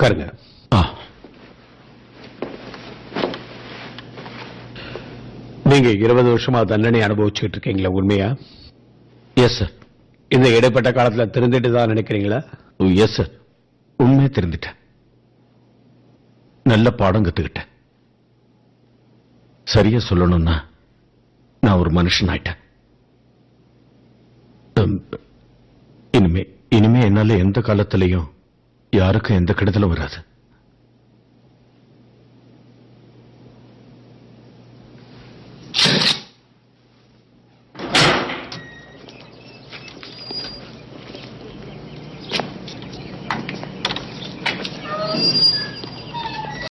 உட்காருங்க. நீங்க 20 வருஷமா தண்டனை அனுபவிச்சுட்டு இருக்கீங்களா? உண்மையா? Yes sir. இந்த இடைப்பட்ட காலத்துல திருந்திட்டு தான் நினைக்கிறீங்களா? எஸ் சார், உண்மையா தெரிந்துட்டேன். நல்ல பாடம் கத்துக்கிட்டேன். சரியா சொல்லணும்னா நான் ஒரு மனுஷன் ஆயிட்டேன். இனிமே என்னால எந்த காலத்திலையும் யாருக்கும் எந்த கெடுதலும் வராது.